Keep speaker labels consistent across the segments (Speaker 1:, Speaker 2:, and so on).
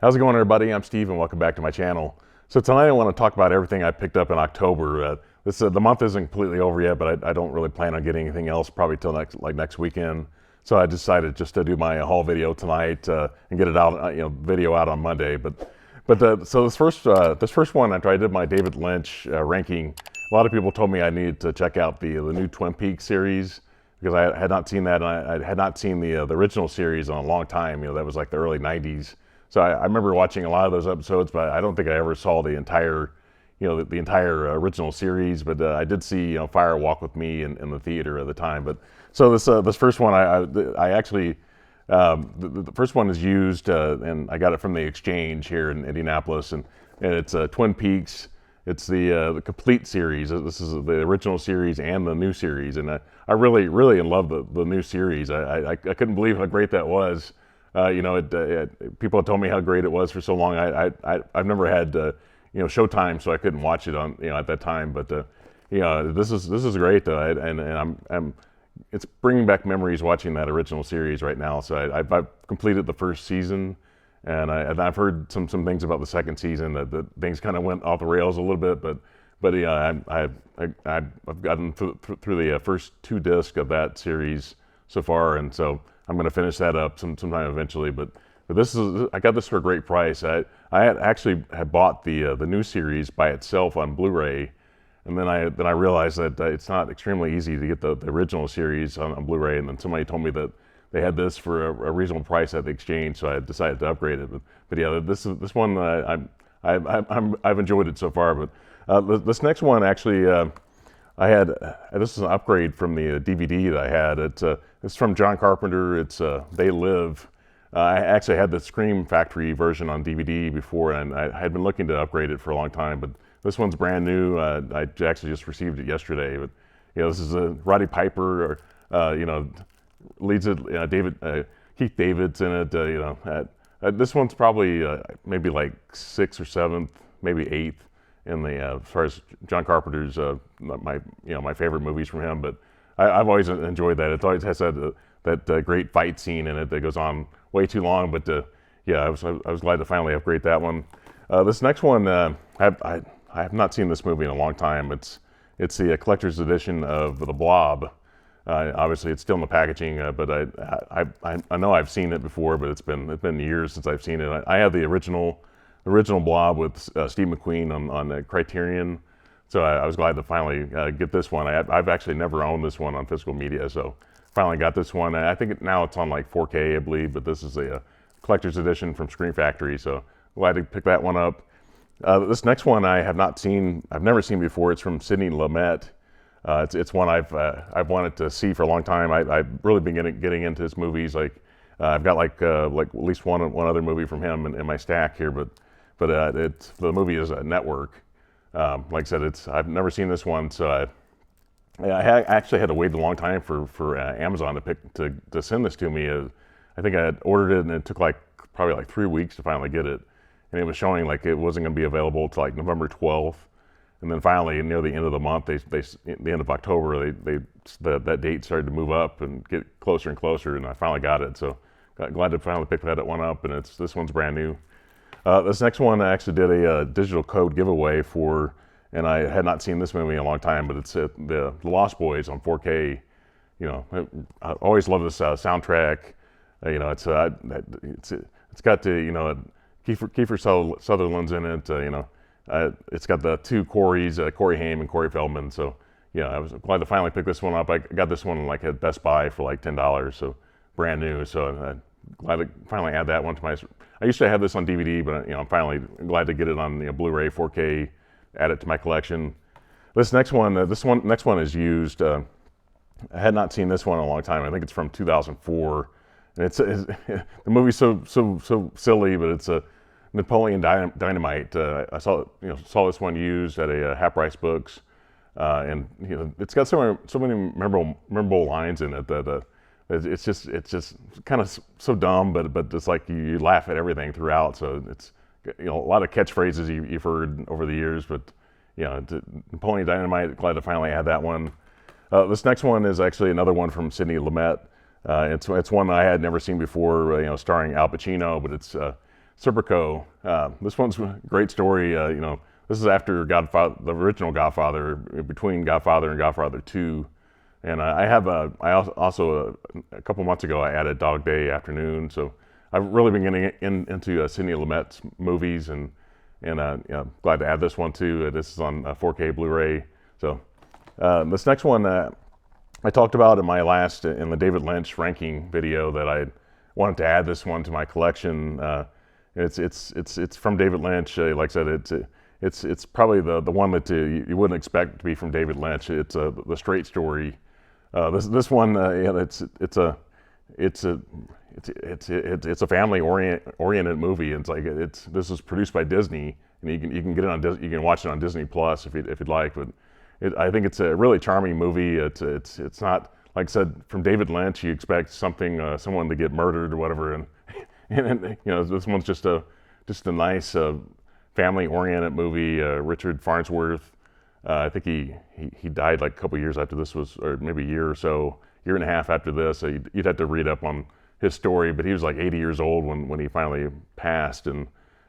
Speaker 1: How's it going, everybody? I'm Steve, and welcome back to my channel. So tonight I want to talk about everything I picked up in October. The month isn't completely over yet, but I don't really plan on getting anything else probably till next weekend. So I decided just to do my haul video tonight and get it out, video out on Monday. So this first one after I did my David Lynch ranking, a lot of people told me I needed to check out the new Twin Peaks series because I had not seen that, and I had not seen the original series in a long time. That was like the early '90s. So I remember watching a lot of those episodes, but I don't think I ever saw the entire, the entire original series. But I did see, Fire Walk with Me in the theater at the time. But so this first one, I actually the first one is used, and I got it from the Exchange here in Indianapolis, and it's Twin Peaks. It's the complete series. This is the original series and the new series, and I really love the new series. I couldn't believe how great that was. People have told me how great it was for so long. I've never had Showtime, so I couldn't watch it on at that time. But this is great though, and it's bringing back memories watching that original series right now. So I've completed the first season, and I've heard some things about the second season that things kind of went off the rails a little bit. But I've gotten through the first two discs of that series so far, and so I'm going to finish that up sometime eventually. But I got this for a great price. I had bought the new series by itself on Blu-ray, and then I realized that it's not extremely easy to get the original series on Blu-ray. And then somebody told me that they had this for a reasonable price at the Exchange, so I decided to upgrade it. But yeah, this one I've enjoyed it so far. But this next one actually. This is an upgrade from the DVD that I had. It's from John Carpenter. It's They Live. I actually had the Scream Factory version on DVD before, and I had been looking to upgrade it for a long time. But this one's brand new. I actually just received it yesterday. But this is Roddy Piper, leads it. Keith David's in it. This one's probably maybe like 6th or 7th, maybe 8th. In the as far as John Carpenter's my favorite movies from him, but I've always enjoyed that. It always has that great fight scene in it that goes on way too long. But I was glad to finally upgrade that one. This next one, I have not seen this movie in a long time. It's the collector's edition of The Blob. Obviously, it's still in the packaging, but I know I've seen it before, but it's been years since I've seen it. I have the original Blob with Steve McQueen on Criterion, so I was glad to finally get this one. I've actually never owned this one on physical media, so finally got this one. I think now it's on like 4K, I believe, but this is a collector's edition from Scream Factory, so glad to pick that one up. This next one I've never seen before. It's from Sidney Lumet. It's one I've wanted to see for a long time. I've really been getting into his movies. I've got like at least one other movie from him in my stack here, but the movie is a Network. Like I said, I've never seen this one, so I actually had to wait a long time for Amazon to send this to me. I think I had ordered it, and it took probably like 3 weeks to finally get it, and it was showing like it wasn't going to be available till like November 12th, and then finally near the end of the month, the end of October, that date started to move up and get closer and closer, and I finally got it. So glad to finally pick that one up, and this one's brand new. This next one I actually did a digital code giveaway for, and I had not seen this movie in a long time, but it's the Lost Boys on 4K. I always love this soundtrack. It's got Kiefer Sutherland's in it. It's got the two Corys, Corey Haim and Corey Feldman. So I was glad to finally pick this one up. I got this one like at Best Buy for like $10, so brand new. So glad to finally add that one to my. I used to have this on DVD, but I'm finally glad to get it on Blu-ray, 4K, add it to my collection. This next one is used. I had not seen this one in a long time. I think it's from 2004, and the movie's so silly, but it's a Napoleon Dynamite. I saw this one used at a Half Price Books, and it's got so many memorable lines in it that. It's just kind of so dumb, but it's like you laugh at everything throughout. So it's a lot of catchphrases you've heard over the years. But Napoleon Dynamite, glad to finally add that one. This next one is actually another one from Sidney Lumet. It's one I had never seen before. Starring Al Pacino, but it's Serpico. This one's a great story. This is after Godfather, the original Godfather, between Godfather and Godfather 2. And a couple months ago, I added Dog Day Afternoon. So I've really been getting into Sidney Lumet's movies, and glad to add this one too. This is on 4K Blu-ray. So this next one I talked about in the David Lynch ranking video that I wanted to add this one to my collection. It's from David Lynch. Like I said, it's probably the one that you wouldn't expect to be from David Lynch. It's the Straight Story. This one, it's a family oriented movie. This is produced by Disney, and you can get it on you can watch it on Disney Plus if you'd like. But I think it's a really charming movie. It's not, like I said, from David Lynch. You expect someone to get murdered or whatever, and this one's just a nice family oriented movie. Richard Farnsworth. I think he died like a couple years after this was, or maybe a year and a half after this. So you'd have to read up on his story, but he was like 80 years old when he finally passed. And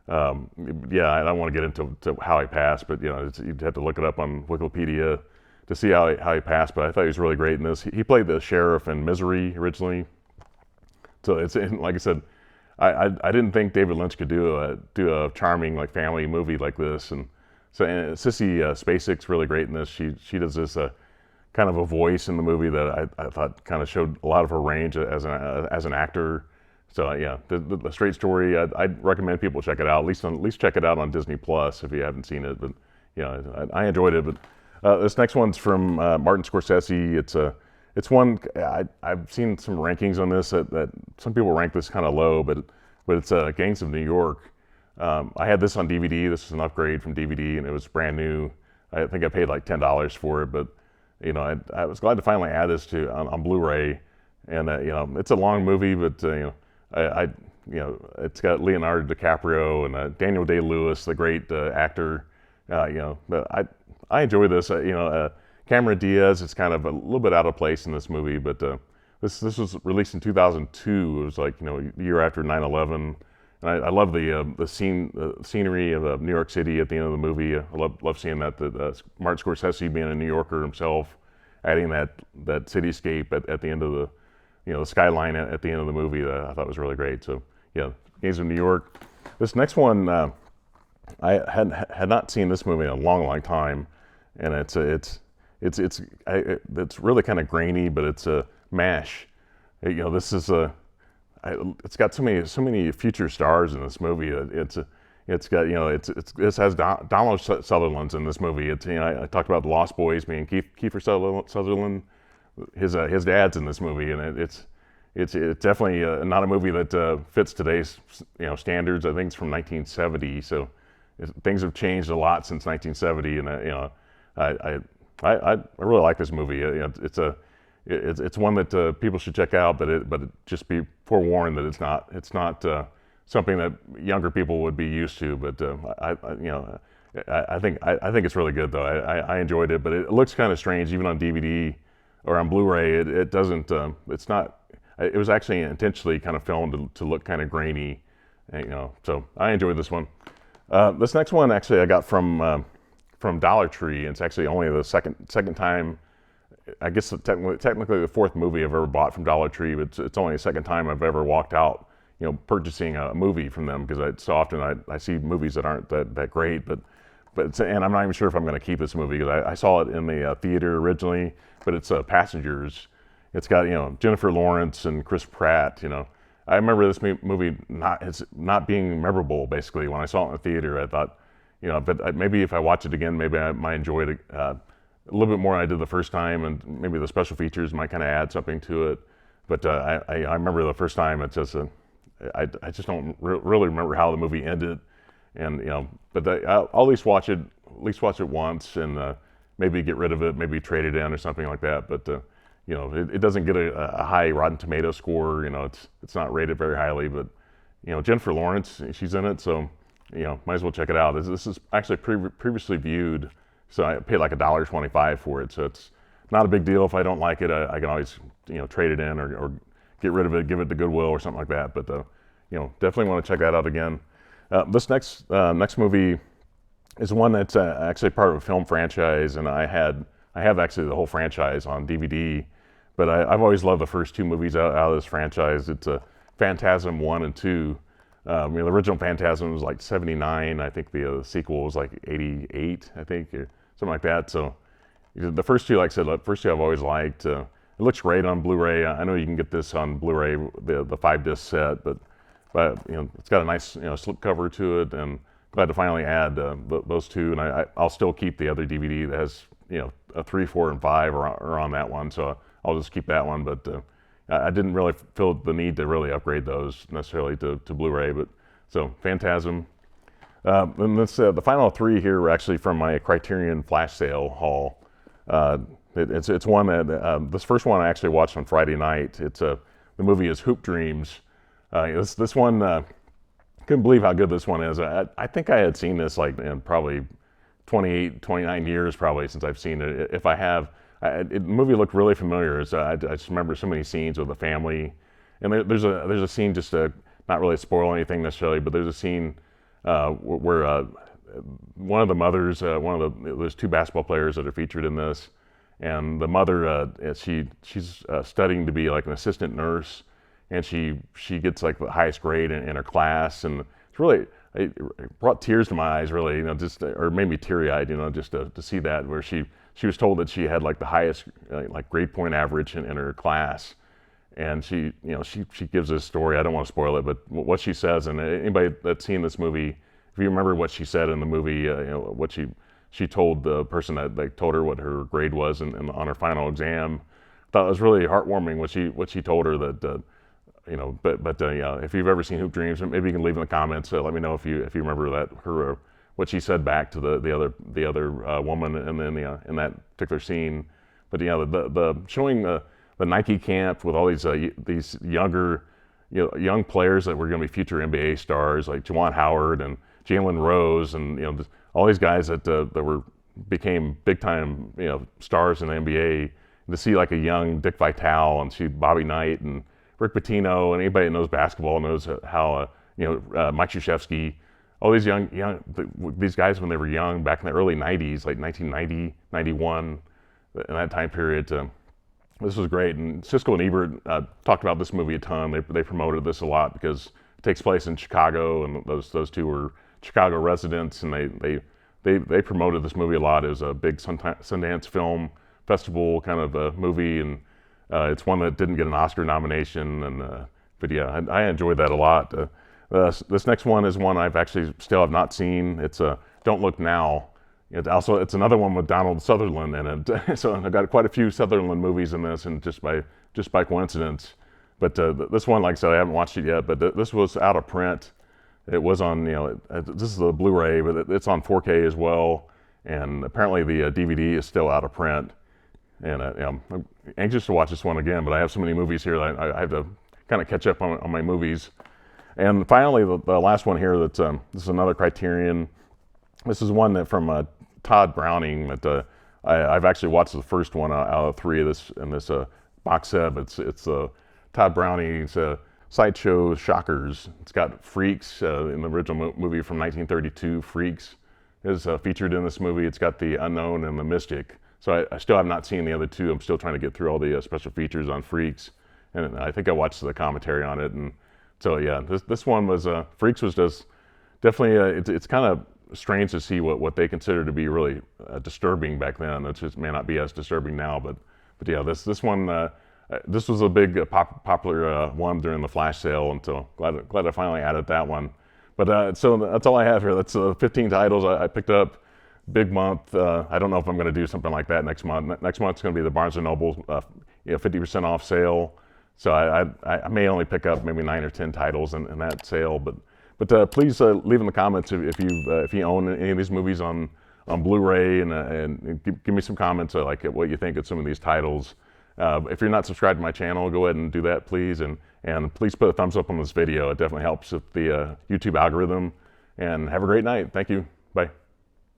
Speaker 1: I don't want to get into how he passed, but you'd have to look it up on Wikipedia to see how he passed. But I thought he was really great in this. He played the sheriff in Misery originally. So like I said, I didn't think David Lynch could do a charming like family movie like this. And Sissy Spacek's really great in this. She does this kind of a voice in the movie that I thought kind of showed a lot of her range as an actor. So the Straight Story, I'd recommend people check it out. At least check it out on Disney Plus if you haven't seen it. But I enjoyed it. But this next one's from Martin Scorsese. It's one I've seen some rankings on this that some people rank this kind of low, but it's Gangs of New York. I had this on DVD. This is an upgrade from DVD, and it was brand new. I think I paid like $10 for it, but I was glad to finally add this on Blu-ray. And it's a long movie, but it's got Leonardo DiCaprio and Daniel Day-Lewis, the great actor. But I enjoy this. Cameron Diaz is kind of a little bit out of place in this movie, but this was released in 2002. It was like a year after 9/11. And I love the scenery of New York City at the end of the movie. I love seeing that Martin Scorsese, being a New Yorker himself, adding that cityscape at the end of the skyline at the end of the movie. That I thought was really great. So Gangs of New York. This next one, I had not seen this movie in a long time, and it's really kind of grainy, but it's a MASH. This is it's got so many future stars in this movie. This has Donald Sutherland's in this movie. I talked about the Lost Boys being Kiefer Sutherland. His dad's in this movie, and it's definitely not a movie that fits today's standards. I think it's from 1970, so things have changed a lot since 1970, and I really like this movie. It's one that people should check out, but just be forewarned that it's not something that younger people would be used to. But I think it's really good though. I enjoyed it, but it looks kind of strange even on DVD or on Blu-ray. It doesn't. It's not. It was actually intentionally kind of filmed to look kind of grainy, So I enjoyed this one. This next one actually I got from Dollar Tree. It's actually only the second time. I guess technically the fourth movie I've ever bought from Dollar Tree, but it's only the second time I've ever walked out, purchasing a movie from them, because so often I see movies that aren't that great, and I'm not even sure if I'm going to keep this movie, because I saw it in the theater originally, but it's Passengers. It's got Jennifer Lawrence and Chris Pratt. I remember this movie not being memorable. Basically, when I saw it in the theater, I thought, but maybe if I watch it again, maybe I might enjoy it a little bit more than I did the first time, and maybe the special features might kind of add something to it. But I remember the first time, it's just I just don't really remember how the movie ended, and but I'll at least watch it once, and maybe get rid of it, maybe trade it in or something like that. But it doesn't get a high Rotten Tomato score. It's not rated very highly, but Jennifer Lawrence, she's in it, so might as well check it out. This is actually previously viewed. So I paid like $1.25 for it. So it's not a big deal. If I don't like it, I can always trade it in or get rid of it, give it to Goodwill or something like that. But definitely want to check that out again. This next movie is one that's actually part of a film franchise, and I have actually the whole franchise on DVD. But I've always loved the first two movies out of this franchise. It's Phantasm 1 and 2. The original Phantasm was like 79. I think the sequel was like 88, I think, or something like that. So the first two, like I said, the first two I've always liked. It looks great on Blu-ray. I know you can get this on Blu-ray, the 5-disc set, but it's got a nice slip cover to it, and glad to finally add those two. And I'll still keep the other DVD that has a 3, 4, and 5 are on that one, so I'll just keep that one. But I didn't really feel the need to really upgrade those necessarily to Blu-ray. But so Phantasm. And the final three here were actually from my Criterion flash sale haul. It's one that this first one I actually watched on Friday night. The movie is Hoop Dreams. This one, couldn't believe how good this one is. I think I had seen this like in probably 28, 29 years probably since I've seen it. If I have, the movie looked really familiar. I just remember so many scenes with the family, and there's a scene, just to not really spoil anything necessarily, but there's a scene where one of the mothers, there's two basketball players that are featured in this, and the mother, she's studying to be like an assistant nurse, and she gets like the highest grade in her class, and it's really, it brought tears to my eyes, really, or made me teary-eyed, just to see that, where she was told that she had like the highest like grade point average in her class, and she gives this story. I don't want to spoil it, but what she says, and anybody that's seen this movie, if you remember what she said in the movie, what she told the person that told her what her grade was on her final exam, I thought it was really heartwarming what she told her that. If you've ever seen Hoop Dreams, maybe you can leave in the comments. Let me know if you remember that what she said back to the other woman, and then in that particular scene. But the showing the Nike camp with all these younger young players that were going to be future NBA stars, like Juwan Howard and Jalen Rose, and all these guys that became big time stars in the NBA. To see like a young Dick Vitale and see Bobby Knight and Rick Pitino, and anybody that knows basketball knows how Mike Krzyzewski, all these these guys when they were young back in the early 90s, like 1990, 91, in that time period. This was great, and Siskel and Ebert talked about this movie a ton. They promoted this a lot because it takes place in Chicago, and those two were Chicago residents, and they promoted this movie a lot. It was a big Sundance Film Festival kind of a movie, and it's one that didn't get an Oscar nomination, but yeah, I enjoyed that a lot. This next one is one I've actually still have not seen. It's Don't Look Now. It's another one with Donald Sutherland in it. So I've got quite a few Sutherland movies in this, and just by coincidence. But this one, like I said, I haven't watched it yet. But this was out of print. It was on, this is a Blu-ray, but it's on 4K as well. And apparently the DVD is still out of print. And I'm anxious to watch this one again, but I have so many movies here that I have to kind of catch up on my movies. And finally, the last one here, this is another Criterion. This is one that from Todd Browning that I've actually watched the first one out of three of this box set. It's Todd Browning's Sideshow Shockers. It's got Freaks in the original movie from 1932. Freaks is featured in this movie. It's got The Unknown and The Mystic. So I still have not seen the other two. I'm still trying to get through all the special features on Freaks, and I think I watched the commentary on it. And so yeah, this one was Freaks was just definitely it's kind of strange to see what they consider to be really disturbing back then. It just may not be as disturbing now, but yeah, this one this was a big popular one during the flash sale, and so glad I finally added that one. But so that's all I have here. That's 15 titles I picked up. Big month. I don't know if I'm going to do something like that next month. Next month's going to be the Barnes & Noble 50% off sale. So I may only pick up maybe 9 or 10 titles in that sale. But please leave in the comments if you own any of these movies on Blu-ray, and give me some comments like what you think of some of these titles. If you're not subscribed to my channel, go ahead and do that, please. And please put a thumbs up on this video. It definitely helps with the YouTube algorithm. And have a great night. Thank you.